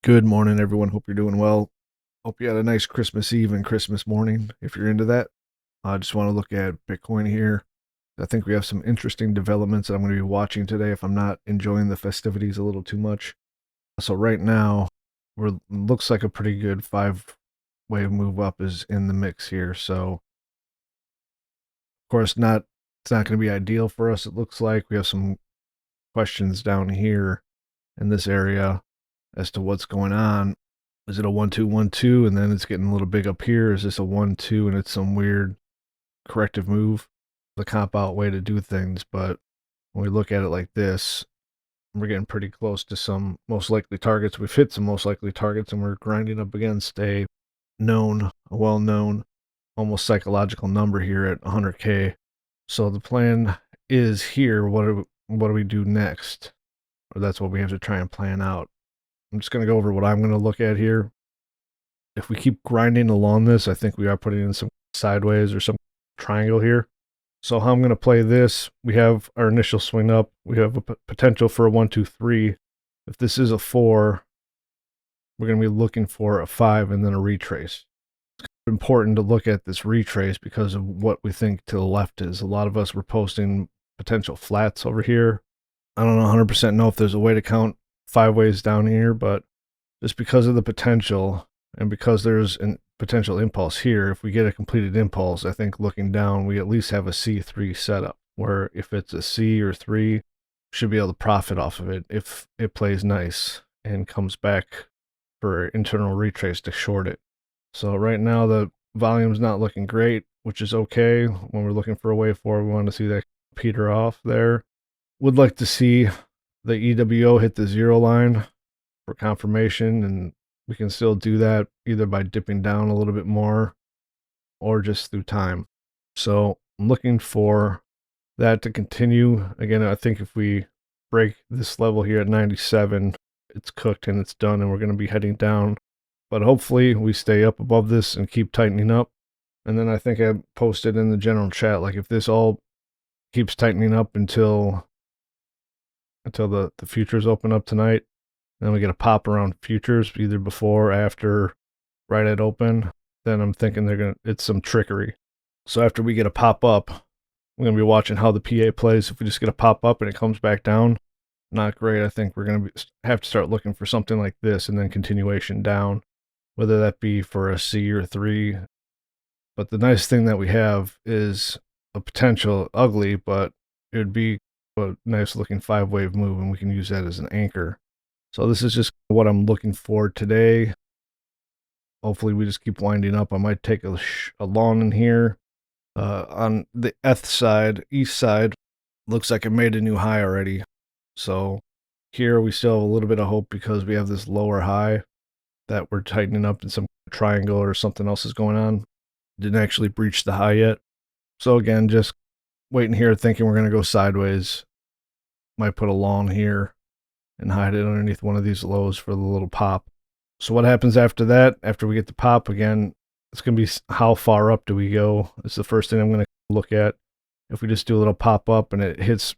Good morning, everyone. Hope you're doing well. Hope you had a nice Christmas Eve and Christmas morning if you're into that. I just want to look at Bitcoin here. I think we have some interesting developments that I'm going to be watching today if I'm not enjoying the festivities a little too much. So right now, we're looks like a pretty good five-wave move up is in the mix here. So of course, not it's not going to be ideal for us. It looks like we have some questions down here in this area as to what's going on. Is it a 1-2-1-2 and then it's getting a little big up here? Is this a 1-2 and it's some weird corrective move? The cop out way to do things, but when we look at it like this, we're getting pretty close to some most likely targets. We've hit some most likely targets and we're grinding up against a well-known, almost psychological number here at 100K. So the plan is here. What do we do next? Or that's what we have to try and plan out. I'm just going to go over what I'm going to look at here. If we keep grinding along this, I think we are putting in some sideways or some triangle here. So how I'm going to play this, we have our initial swing up. We have a potential for a 1-2-3. If this is a 4, we're going to be looking for a 5 and then a retrace. It's important to look at this retrace because of what we think to the left is. A lot of us were posting potential flats over here. I don't 100% know if there's a way to count 5 ways down here, but just because of the potential and because there's a potential impulse here, if we get a completed impulse, I think looking down, we at least have a C3 setup where if it's a C or 3, we should be able to profit off of it if it plays nice and comes back for internal retrace to short it. So right now the volume's not looking great, which is okay. When we're looking for a wave forward, we want to see that peter off there. Would like to see the EWO hit the 0 line for confirmation, and we can still do that either by dipping down a little bit more or just through time. So I'm looking for that to continue. Again, I think if we break this level here at 97, it's cooked and it's done, and we're going to be heading down. But hopefully we stay up above this and keep tightening up. And then I think I posted in the general chat, like if this all keeps tightening up until the futures open up tonight, then we get a pop around futures either before or after right at open, then I'm thinking it's some trickery. So after we get a pop up, we're going to be watching how the PA plays. If we just get a pop up and it comes back down, not great. I think we're going to have to start looking for something like this and then continuation down, whether that be for a C or 3. But the nice thing that we have is a potential ugly, but it would be a nice looking 5-wave move, and we can use that as an anchor. So this is just what I'm looking for today. Hopefully we just keep winding up. I might take a long in here. On the east side, looks like it made a new high already. So here we still have a little bit of hope because we have this lower high that we're tightening up in some triangle or something else is going on. Didn't actually breach the high yet. So again, just waiting here thinking we're going to go sideways. Might put a long here and hide it underneath one of these lows for the little pop. So what happens after that? After we get the pop again, it's going to be how far up do we go? It's the first thing I'm going to look at. If we just do a little pop up and it hits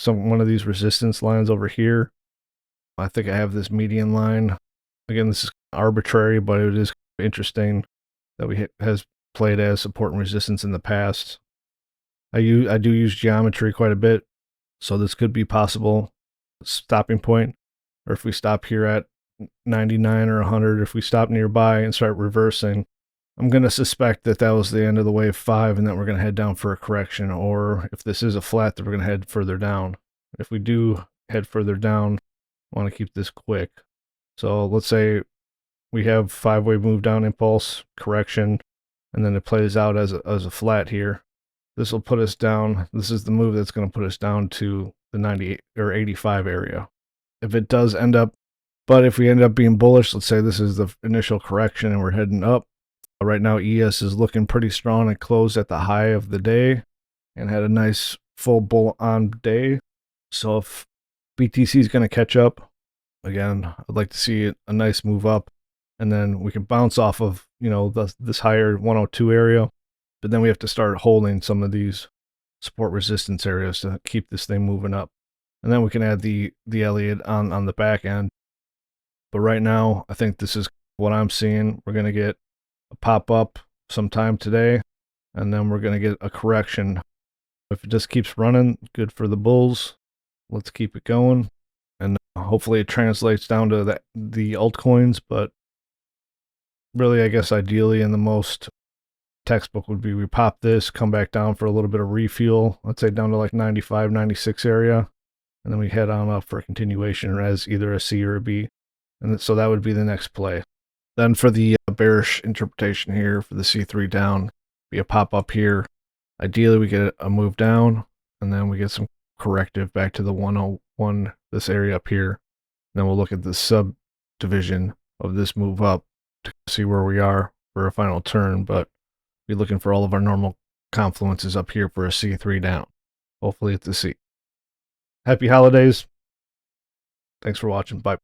one of these resistance lines over here, I think I have this median line. Again, this is arbitrary, but it is interesting that has played as support and resistance in the past. I do use geometry quite a bit, so this could be possible stopping point. Or if we stop here at 99 or 100, if we stop nearby and start reversing, I'm going to suspect that was the end of the wave 5 and that we're going to head down for a correction. Or if this is a flat, that we're going to head further down. If we do head further down, I want to keep this quick. So let's say we have 5-wave move down impulse, correction, and then it plays out as a flat here. This will put us down. This is the move that's going to put us down to the 98 or 85 area. If it does end up, but if we end up being bullish, let's say this is the initial correction and we're heading up. Right now, ES is looking pretty strong. It closed at the high of the day and had a nice full bull on day. So if BTC is going to catch up, again, I'd like to see a nice move up, and then we can bounce off of, this higher 102 area. But then we have to start holding some of these support resistance areas to keep this thing moving up. And then we can add the Elliott on the back end. But right now, I think this is what I'm seeing. We're going to get a pop-up sometime today, and then we're going to get a correction. If it just keeps running, good for the bulls. Let's keep it going. And hopefully it translates down to the altcoins. But really, I guess ideally in the most textbook would be we pop this, come back down for a little bit of refuel. Let's say down to like 95, 96 area. And then we head on up for a continuation as either a C or a B. And so that would be the next play. Then for the bearish interpretation here for the C3 down, be a pop up here. Ideally, we get a move down, and then we get some corrective back to the 101, this area up here. Then we'll look at the subdivision of this move up to see where we are for a final turn, but be looking for all of our normal confluences up here for a C3 down. Hopefully it's a C. Happy holidays. Thanks for watching. Bye.